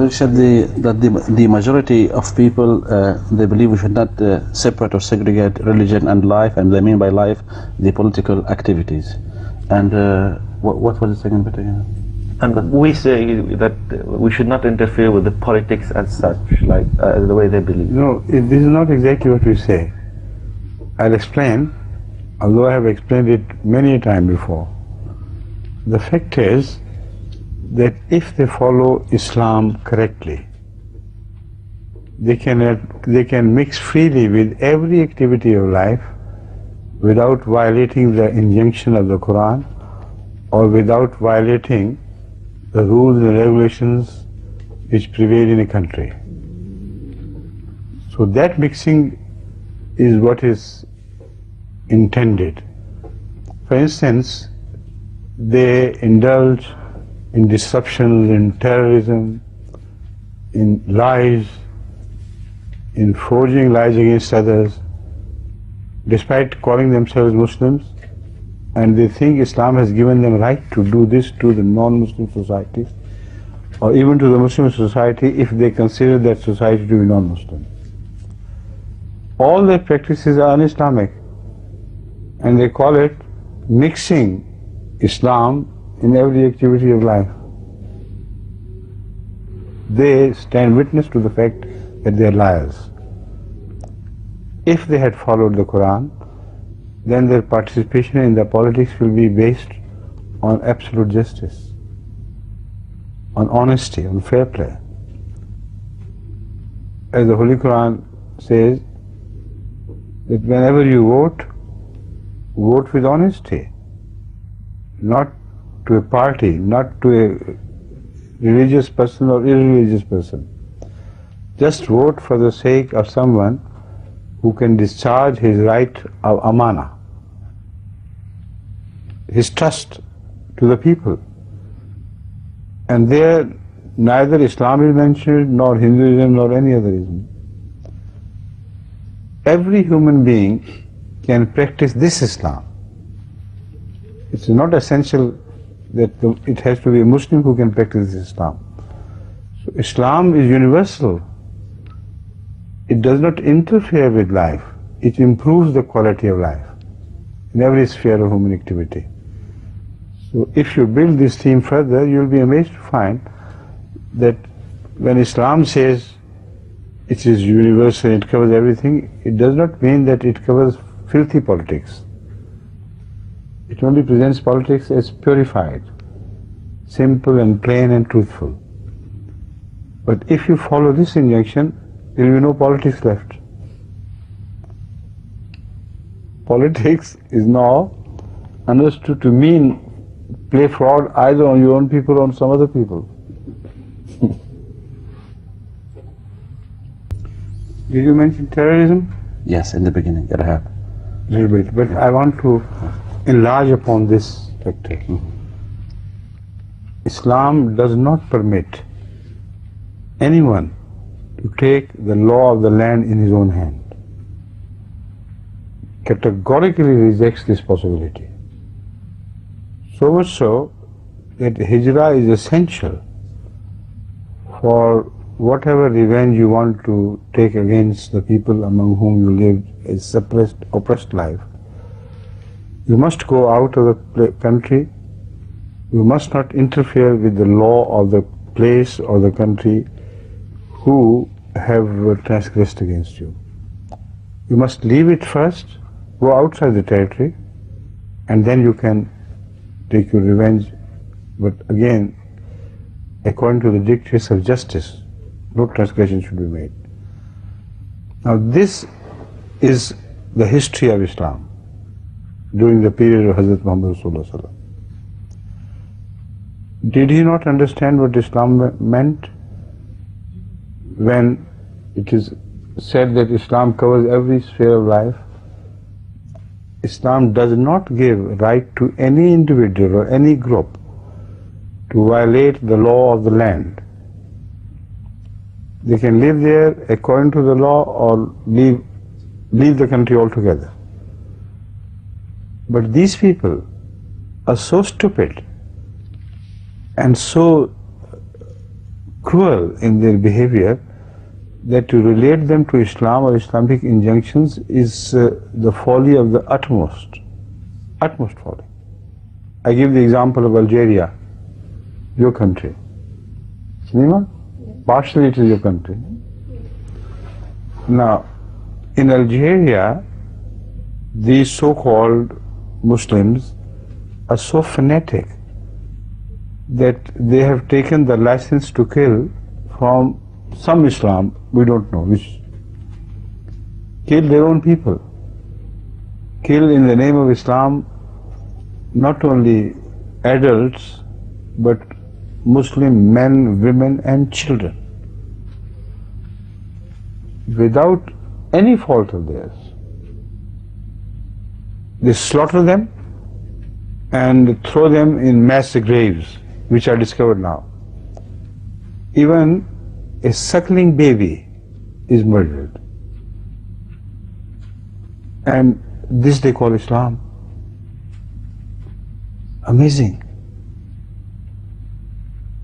you said that the majority of people, they believe we should not separate or segregate religion and life, and they mean by life the political activities. And what was the second bit again? And we say that we should not interfere with the politics as such, like the way they believe. No, this is not exactly what we say. I'll explain, although I have explained it many times before. The fact is that if they follow Islam correctly, they can mix freely with every activity of life without violating the injunction of the Quran or without violating the rules and regulations which prevail in a country. So that mixing is what is intended. For instance, they indulge in disruptions, in terrorism, in lies, in forging lies against others, despite calling themselves Muslims, and they think Islam has given them right to do this to the non-Muslim societies, or even to the Muslim society if they consider that society to be non-Muslim. All their practices are un-Islamic, and they call it mixing Islam in every activity of life. They stand witness to the fact that they are liars. If they had followed the Quran, then their participation in the politics will be based on absolute justice, on honesty, on fair play. As the Holy Quran says, that whenever you vote, vote with honesty, not to a party, not to a religious person or irreligious person. Just vote for the sake of someone who can discharge his right of amana, his trust to the people. And there neither Islam is mentioned, nor Hinduism, nor any other ism. Every human being can practice this Islam. It's not essential that it has to be a Muslim who can practice Islam. So Islam is universal. It does not interfere with life. It improves the quality of life in every sphere of human activity. So if you build this theme further, you'll be amazed to find that when Islam says it is universal, it covers everything, it does not mean that it covers filthy politics. It only presents politics as purified, simple and plain and truthful. But if you follow this injunction, there will be no politics left. Politics is now understood to mean play fraud either on your own people or on some other people. Did you mention terrorism? Yes, in the beginning, it happened. A little bit, but I want to enlarge upon this factor. Islam does not permit anyone to take the law of the land in his own hand. Categorically rejects this possibility. So much so that hijrah is essential for whatever revenge you want to take against the people among whom you live a suppressed, oppressed life. You must go out of the country. You must not interfere with the law of the place or the country who have transgressed against you. You must leave it first, go outside the territory, and then you can take your revenge, but again, according to the dictates of justice, no transgression should be made. Now this is the history of Islam during the period of Hazrat Muhammad Rasulullah. Did he not understand what Islam meant when it is said that Islam covers every sphere of life? Islam does not give right to any individual or any group to violate the law of the land. They can live there according to the law or leave the country altogether. But these people are so stupid and so cruel in their behavior that to relate them to Islam or Islamic injunctions is the folly of the utmost folly. I give the example of Algeria, your country. Sinima? Partially it is your country. Now, in Algeria, these so-called Muslims are so fanatic that they have taken the license to kill from some Islam, we don't know which, kill their own people, kill in the name of Islam not only adults but Muslim men, women and children without any fault of theirs. They slaughter them and throw them in mass graves, which are discovered now. Even a suckling baby is murdered. And this they call Islam. Amazing.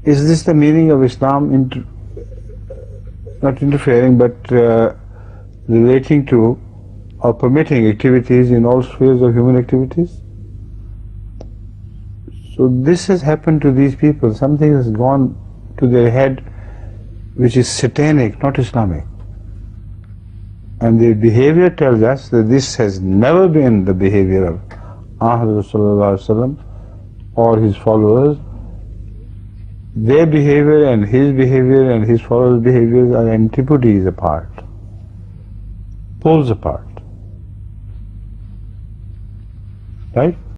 Is this the meaning of Islam? Not interfering, but relating to or permitting activities in all spheres of human activities? So this has happened to these people. Something has gone to their head which is satanic, not Islamic. And their behavior tells us that this has never been the behavior of Rasulullah or his followers. Their behavior and his followers' behaviors are antipodes apart, poles apart. Right?